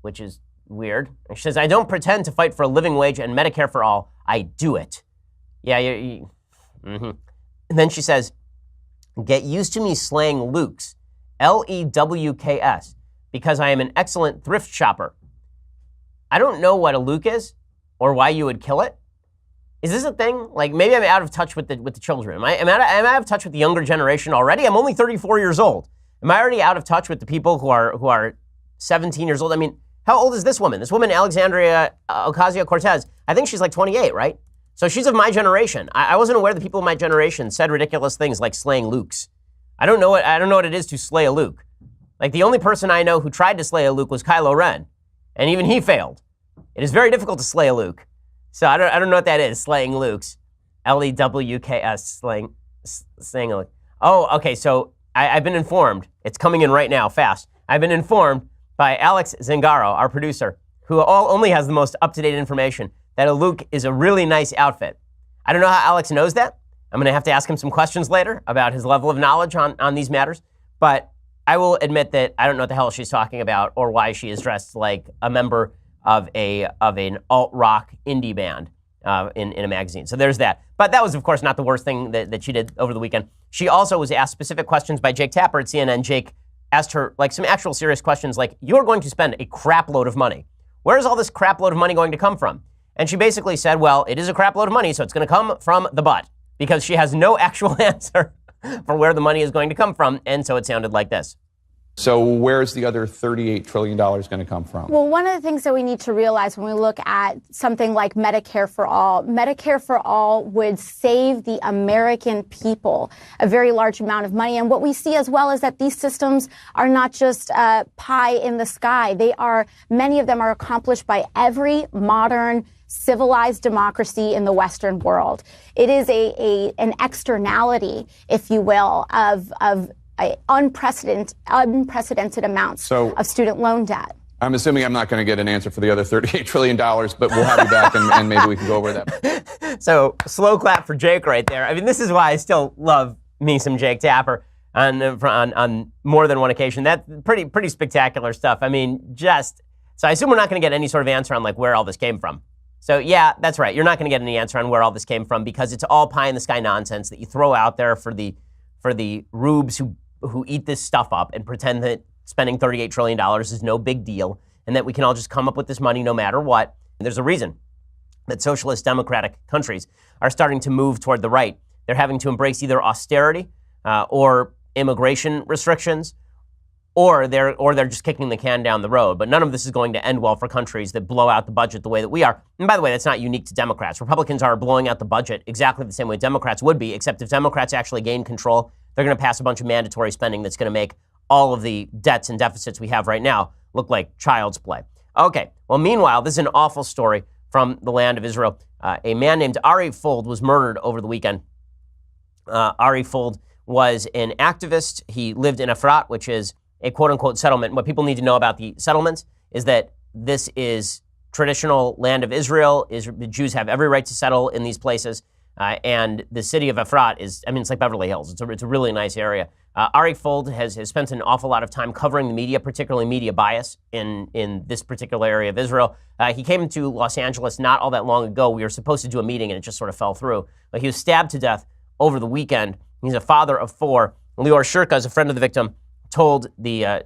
A: which is weird. And she says, I don't pretend to fight for a living wage and Medicare for all. I do it. Yeah, mm-hmm. And then she says, get used to me slaying Lukes, Lewks, because I am an excellent thrift shopper. I don't know what a Luke is or why you would kill it. Is this a thing? Like, maybe I'm out of touch with the children. Am I out of touch with the younger generation already? I'm only 34 years old. Am I already out of touch with the people who are 17 years old? I mean, how old is this woman? This woman, Alexandria Ocasio-Cortez, I think she's like 28, right? So she's of my generation. I wasn't aware that people of my generation said ridiculous things like slaying Lukes. I don't know what it is to slay a Luke. Like, the only person I know who tried to slay a Luke was Kylo Ren, and even he failed. It is very difficult to slay a Luke. So I don't know what that is, slaying Lukes. Lewks, slaying a Luke. Oh, okay, so I've been informed, it's coming in right now, fast. I've been informed by Alex Zingaro, our producer, who only has the most up-to-date information, that a Luke is a really nice outfit. I don't know how Alex knows that. I'm going to have to ask him some questions later about his level of knowledge on these matters. But I will admit that I don't know what the hell she's talking about or why she is dressed like a member of an alt-rock indie band in a magazine. So there's that. But that was, of course, not the worst thing that she did over the weekend. She also was asked specific questions by Jake Tapper at CNN. Jake asked her like some actual serious questions like, you're going to spend a crap load of money. Where is all this crap load of money going to come from? And she basically said, well, it is a crap load of money, so it's going to come from the butt, because she has no actual answer for where the money is going to come from. And so it sounded like this.
B: So where's the other $38 trillion going to come from?
C: Well, one of the things that we need to realize when we look at something like Medicare for All would save the American people a very large amount of money. And what we see as well is that these systems are not just pie in the sky. Many of them are accomplished by every modern civilized democracy in the Western world. It is an externality, if you will, of unprecedented amounts of student loan debt.
B: I'm assuming I'm not going to get an answer for the other $38 trillion, but we'll have you back and maybe we can go over that.
A: So slow clap for Jake right there. I mean, this is why I still love me some Jake Tapper on more than one occasion. That's pretty spectacular stuff. I mean, so I assume we're not going to get any sort of answer on like where all this came from. So yeah, that's right. You're not going to get any answer on where all this came from because it's all pie in the sky nonsense that you throw out there for the rubes who eat this stuff up and pretend that spending $38 trillion is no big deal and that we can all just come up with this money no matter what. And there's a reason that socialist democratic countries are starting to move toward the right. They're having to embrace either austerity or immigration restrictions, or they're just kicking the can down the road. But none of this is going to end well for countries that blow out the budget the way that we are. And by the way, that's not unique to Democrats. Republicans are blowing out the budget exactly the same way Democrats would be, except if Democrats actually gain control, they're going to pass a bunch of mandatory spending that's going to make all of the debts and deficits we have right now look like child's play. Okay, well, meanwhile, this is an awful story from the land of Israel. A man named Ari Fold was murdered over the weekend. Ari Fold was an activist. He lived in Efrat, which is a quote-unquote settlement. What people need to know about the settlements is that this is traditional land of Israel. The Jews have every right to settle in these places. And the city of Efrat it's like Beverly Hills. It's a really nice area. Ari Fold has spent an awful lot of time covering the media, particularly media bias in this particular area of Israel. He came to Los Angeles not all that long ago. We were supposed to do a meeting and it just sort of fell through. But he was stabbed to death over the weekend. He's a father of 4. Lior Shirka is a friend of the victim, told a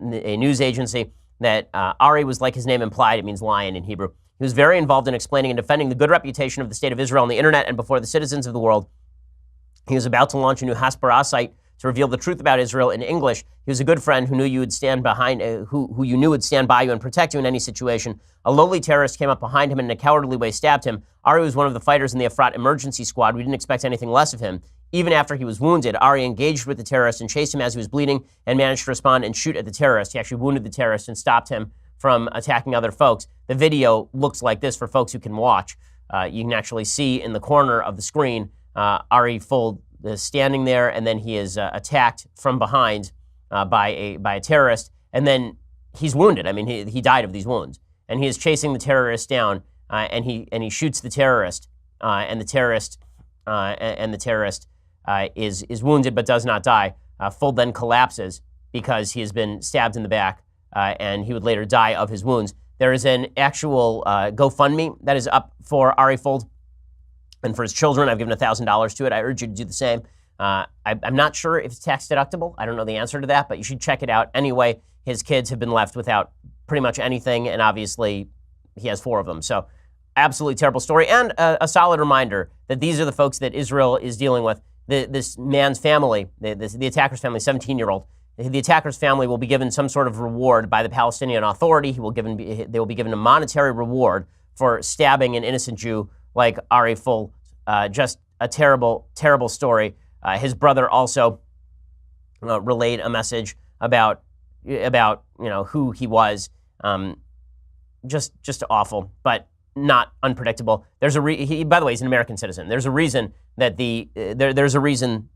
A: news agency that Ari was, like his name implied, it means lion in Hebrew. He was very involved in explaining and defending the good reputation of the state of Israel on the internet and before the citizens of the world. He was about to launch a new Hasbara site to reveal the truth about Israel in English. He was a good friend who knew you would stand behind, who you knew would stand by you and protect you in any situation. A lowly terrorist came up behind him and in a cowardly way stabbed him. Ari was one of the fighters in the Efrat emergency squad. We didn't expect anything less of him. Even after he was wounded, Ari engaged with the terrorist and chased him as he was bleeding and managed to respond and shoot at the terrorist. He actually wounded the terrorist and stopped him from attacking other folks. The video looks like this for folks who can watch. You can actually see in the corner of the screen Ari Fold is standing there, and then he is attacked from behind by a terrorist, and then he's wounded. I mean, he died of these wounds, and he is chasing the terrorist down, and he shoots the terrorist, and the terrorist is wounded but does not die. Fold then collapses because he has been stabbed in the back, and he would later die of his wounds. There is an actual GoFundMe that is up for Ari Fold and for his children. I've given $1,000 to it. I urge you to do the same. I'm not sure if it's tax deductible. I don't know the answer to that, but you should check it out. Anyway, his kids have been left without pretty much anything, and obviously he has 4 of them. So absolutely terrible story, and a solid reminder that these are the folks that Israel is dealing with. This man's family, the attacker's family, 17-year-old, the attacker's family will be given some sort of reward by the Palestinian Authority. They will be given a monetary reward for stabbing an innocent Jew like Ari Fold. Just a terrible, terrible story. His brother also relayed a message about who he was. Just awful, but not unpredictable. There's by the way, he's an American citizen. There's a reason that there's a reason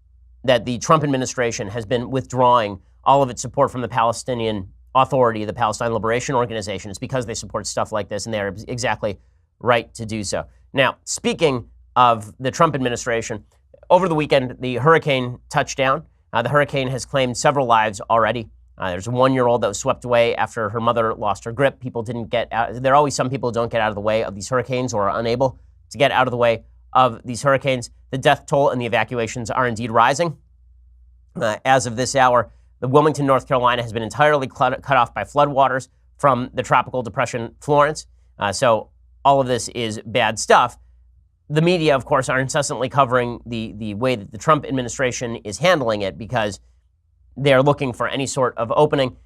A: that the Trump administration has been withdrawing all of its support from the Palestinian Authority, the Palestine Liberation Organization. It's because they support stuff like this, and they're exactly right to do so. Now, speaking of the Trump administration, over the weekend, the hurricane touched down. The hurricane has claimed several lives already. There's a 1-year-old that was swept away after her mother lost her grip. People didn't get out. There are always some people who don't get out of the way of these hurricanes or are unable to get out of the way of these hurricanes. The death toll and the evacuations are indeed rising. As of this hour, the Wilmington, North Carolina has been entirely cut off by floodwaters from the tropical depression Florence. So all of this is bad stuff. The media, of course, are incessantly covering the way that the Trump administration is handling it because they're looking for any sort of opening.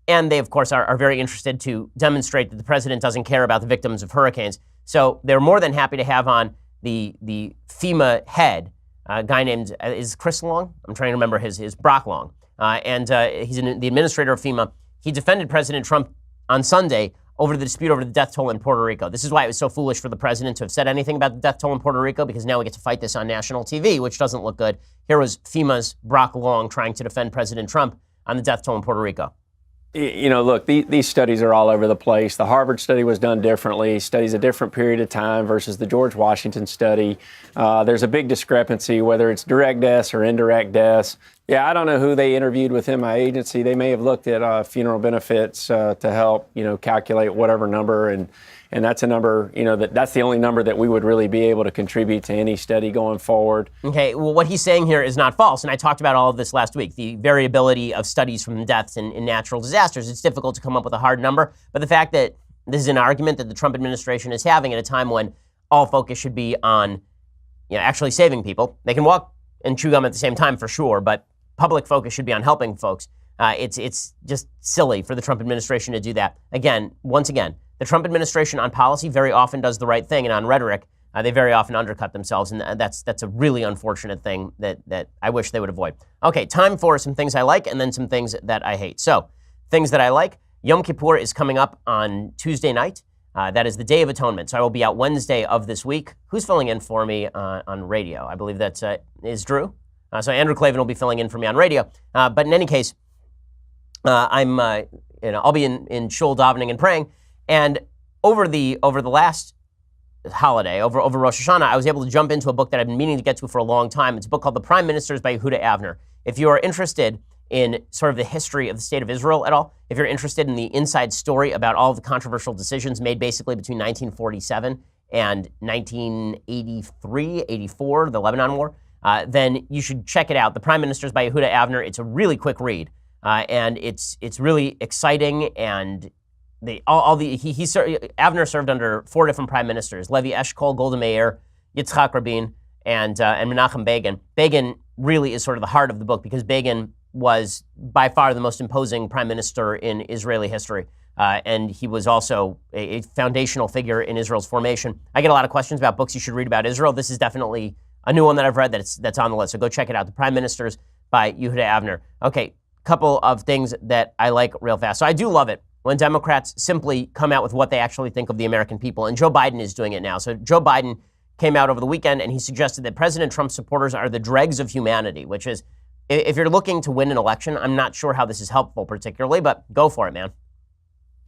A: And they, of course, are very interested to demonstrate that the president doesn't care about the victims of hurricanes. So they're more than happy to have on the FEMA head, a guy named, is Chris Long? I'm trying to remember his Brock Long. He's the administrator of FEMA. He defended President Trump on Sunday over the dispute over the death toll in Puerto Rico. This is why it was so foolish for the president to have said anything about the death toll in Puerto Rico, because now we get to fight this on national TV, which doesn't look good. Here was FEMA's Brock Long trying to defend President Trump on the death toll in Puerto Rico.
D: You know, look, these studies are all over the place. The Harvard study was done differently, studies a different period of time versus the George Washington study. There's a big discrepancy, whether it's direct deaths or indirect deaths. Yeah, I don't know who they interviewed within my agency. They may have looked at funeral benefits to help, calculate whatever number. And that's a number, that's the only number that we would really be able to contribute to any study going forward.
A: Okay, well, what he's saying here is not false. And I talked about all of this last week, the variability of studies from deaths in natural disasters. It's difficult to come up with a hard number. But the fact that this is an argument that the Trump administration is having at a time when all focus should be on actually saving people. They can walk and chew gum at the same time for sure, but public focus should be on helping folks. It's just silly for the Trump administration to do that. Once again, the Trump administration on policy very often does the right thing, and on rhetoric, they very often undercut themselves, and that's a really unfortunate thing that I wish they would avoid. Okay, time for some things I like and then some things that I hate. So, things that I like, Yom Kippur is coming up on Tuesday night. That is the Day of Atonement, so I will be out Wednesday of this week. Who's filling in for me on radio? I believe that is Drew. So Andrew Clavin will be filling in for me on radio. But in any case, I'll be in shul davening and praying. And over the last holiday, over Rosh Hashanah, I was able to jump into a book that I've been meaning to get to for a long time. It's a book called The Prime Ministers by Yehuda Avner. If you are interested in sort of the history of the state of Israel at all, if you're interested in the inside story about all of the controversial decisions made basically between 1947 and 1983, 84, the Lebanon War, then you should check it out. The Prime Ministers by Yehuda Avner. It's a really quick read, and it's really exciting. And Avner served under 4 different prime ministers: Levi Eshkol, Golda Meir, Yitzhak Rabin, and Menachem Begin. Begin really is sort of the heart of the book because Begin was by far the most imposing prime minister in Israeli history. And he was also a foundational figure in Israel's formation. I get a lot of questions about books you should read about Israel. This is definitely a new one that I've read that's on the list. So go check it out. The Prime Ministers by Yehuda Avner. Okay, couple of things that I like real fast. So I do love it when Democrats simply come out with what they actually think of the American people. And Joe Biden is doing it now. So Joe Biden came out over the weekend and he suggested that President Trump's supporters are the dregs of humanity, which is, if you're looking to win an election, I'm not sure how this is helpful particularly, but go for it, man.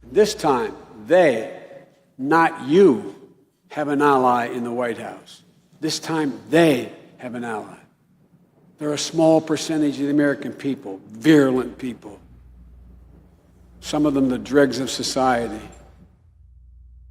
E: This time, they, not you, have an ally in the White House. This time, they have an ally. They're a small percentage of the American people, virulent people. Some of them the dregs of society.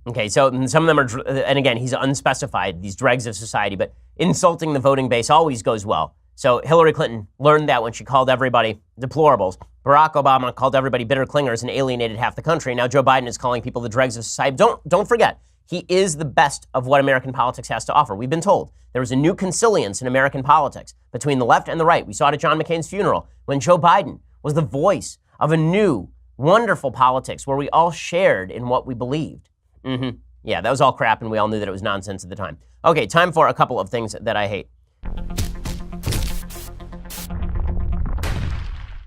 A: Okay, so some of them are, and again, he's unspecified, these dregs of society, but insulting the voting base always goes well. So Hillary Clinton learned that when she called everybody deplorables. Barack Obama called everybody bitter clingers and alienated half the country. Now Joe Biden is calling people the dregs of society. Don't forget, he is the best of what American politics has to offer. We've been told there was a new consilience in American politics between the left and the right. We saw it at John McCain's funeral when Joe Biden was the voice of a new, wonderful politics where we all shared in what we believed. Yeah, that was all crap, and we all knew that it was nonsense at the time. Okay, time for a couple of things that I hate.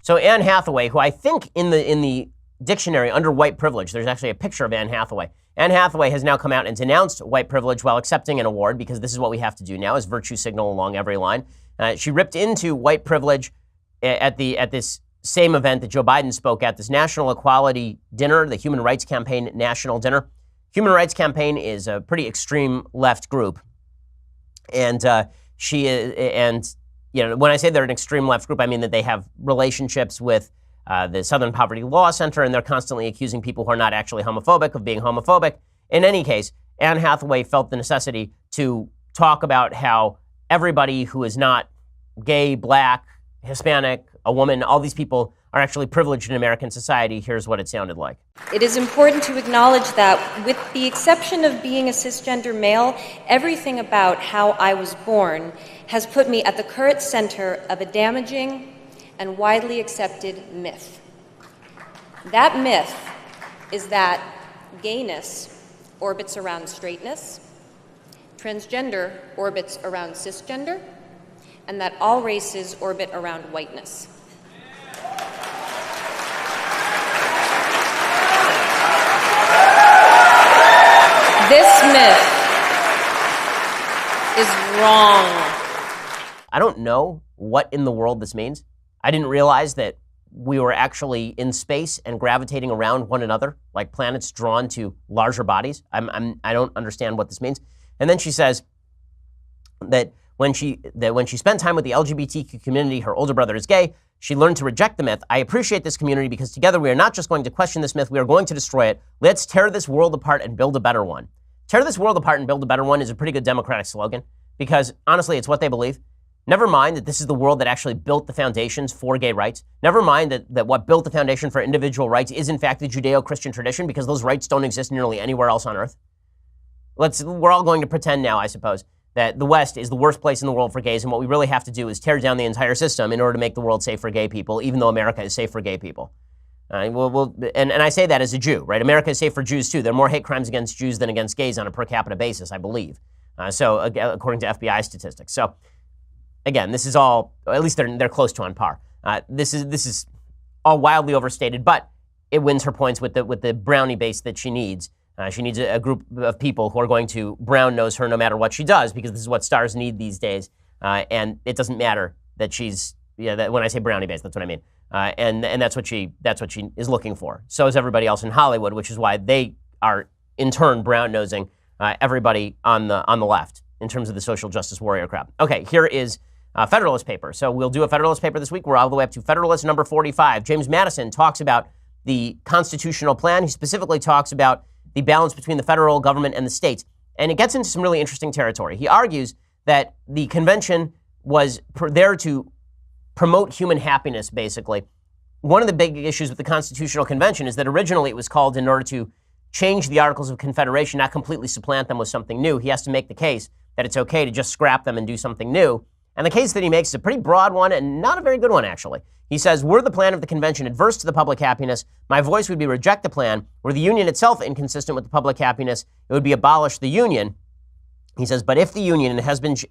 A: So Anne Hathaway, who I think in the dictionary under white privilege, there's actually a picture of Anne Hathaway. Anne Hathaway has now come out and denounced white privilege while accepting an award, because this is what we have to do now, is virtue signal along every line. She ripped into white privilege at this same event that Joe Biden spoke at, this National Equality Dinner, the Human Rights Campaign National Dinner. Human Rights Campaign is a pretty extreme left group, and when I say they're an extreme left group, I mean that they have relationships with the Southern Poverty Law Center, and they're constantly accusing people who are not actually homophobic of being homophobic. In any case, Anne Hathaway felt the necessity to talk about how everybody who is not gay, black, Hispanic, a woman, all these people are actually privileged in American society. Here's what it sounded like.
F: It is important to acknowledge that, with the exception of being a cisgender male, everything about how I was born has put me at the current center of a damaging and widely accepted myth. That myth is that gayness orbits around straightness, transgender orbits around cisgender, and that all races orbit around whiteness. This myth is wrong.
A: I don't know what in the world this means. I didn't realize that we were actually in space and gravitating around one another, like planets drawn to larger bodies. I don't understand what this means. And then she says that when she spent time with the LGBTQ community, her older brother is gay, she learned to reject the myth. I appreciate this community because together we are not just going to question this myth, we are going to destroy it. Let's tear this world apart and build a better one. Tear this world apart and build a better one is a pretty good Democratic slogan because, honestly, it's what they believe. Never mind that this is the world that actually built the foundations for gay rights. Never mind that what built the foundation for individual rights is, in fact, the Judeo-Christian tradition because those rights don't exist nearly anywhere else on earth. We're all going to pretend now, I suppose, that the West is the worst place in the world for gays, and what we really have to do is tear down the entire system in order to make the world safe for gay people, even though America is safe for gay people. And I say that as a Jew, right? America is safe for Jews, too. There are more hate crimes against Jews than against gays on a per capita basis, I believe. According to FBI statistics. So, again, this is all, at least they're close to on par. This is all wildly overstated, but it wins her points with the brownie base that she needs. She needs a group of people who are going to brown nose her no matter what she does, because this is what stars need these days. And it doesn't matter that she's, when I say brownie base, that's what I mean. And that's what she is looking for. So is everybody else in Hollywood, which is why they are in turn brown nosing everybody on the left in terms of the social justice warrior crowd. Okay, here is Federalist paper. So we'll do a Federalist paper this week. We're all the way up to Federalist number 45. James Madison talks about the constitutional plan. He specifically talks about the balance between the federal government and the states. And it gets into some really interesting territory. He argues that the convention was there to promote human happiness, basically. One of the big issues with the Constitutional Convention is that originally it was called in order to change the Articles of Confederation, not completely supplant them with something new. He has to make the case that it's okay to just scrap them and do something new. And the case that he makes is a pretty broad one and not a very good one, actually. He says, were the plan of the convention adverse to the public happiness, my voice would be reject the plan. Were the union itself inconsistent with the public happiness, it would be abolish the union. He says, but if the union,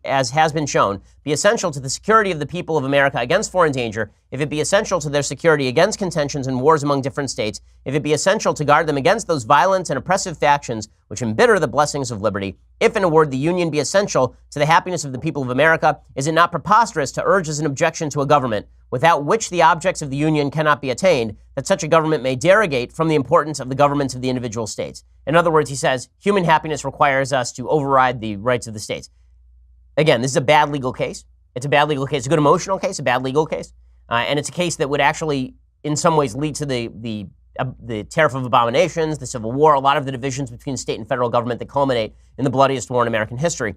A: as has been shown, be essential to the security of the people of America against foreign danger, if it be essential to their security against contentions and wars among different states, if it be essential to guard them against those violent and oppressive factions which embitter the blessings of liberty, if, in a word, the union be essential to the happiness of the people of America, is it not preposterous to urge as an objection to a government without which the objects of the union cannot be attained, that such a government may derogate from the importance of the governments of the individual states? In other words, he says, human happiness requires us to override the rights of the states. Again, this is a bad legal case. It's a bad legal case. It's a good emotional case, a bad legal case. And it's a case that would actually, in some ways, lead to the tariff of abominations, the Civil War, a lot of the divisions between state and federal government that culminate in the bloodiest war in American history.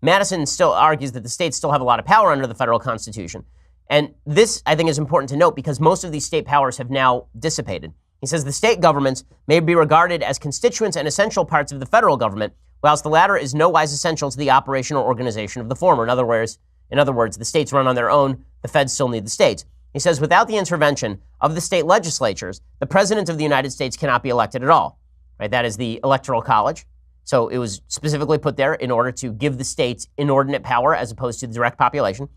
A: Madison still argues that the states still have a lot of power under the federal Constitution. And this, I think, is important to note because most of these state powers have now dissipated. He says the state governments may be regarded as constituents and essential parts of the federal government, whilst the latter is no wise essential to the operation or organization of the former. In other words, the states run on their own, the feds still need the states. He says without the intervention of the state legislatures, the president of the United States cannot be elected at all. Right? That is the Electoral College. So it was specifically put there in order to give the states inordinate power as opposed to the direct population.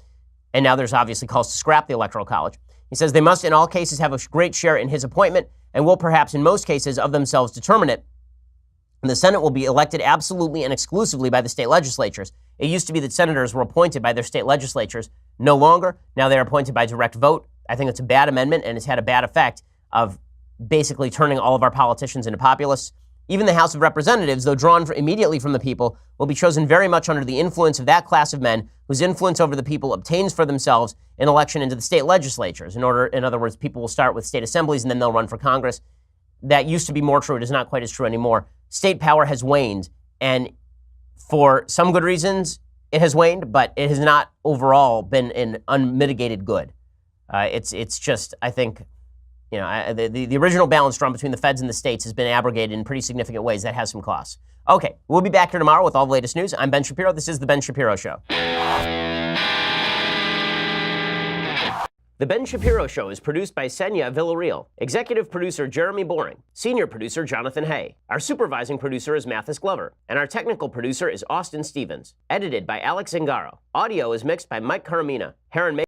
A: And now there's obviously calls to scrap the Electoral College. He says they must in all cases have a great share in his appointment and will perhaps in most cases of themselves determine it. And the Senate will be elected absolutely and exclusively by the state legislatures. It used to be that senators were appointed by their state legislatures. no longer. Now they're appointed by direct vote. I think it's a bad amendment, and it's had a bad effect of basically turning all of our politicians into populists. Even the House of Representatives, though drawn immediately from the people, will be chosen very much under the influence of that class of men whose influence over the people obtains for themselves an election into the state legislatures. In other words, people will start with state assemblies and then they'll run for Congress. That used to be more true. It is not quite as true anymore. State power has waned, and for some good reasons, it has waned, but it has not overall been an unmitigated good. It's just, I think, the original balance drawn between the feds and the states has been abrogated in pretty significant ways. That has some costs. Okay, we'll be back here tomorrow with all the latest news. I'm Ben Shapiro. This is The Ben Shapiro Show. The Ben Shapiro Show is produced by Senya Villarreal, executive producer Jeremy Boring, senior producer Jonathan Hay. Our supervising producer is Mathis Glover, and our technical producer is Austin Stevens. Edited by Alex Zingaro. Audio is mixed by Mike Caramina.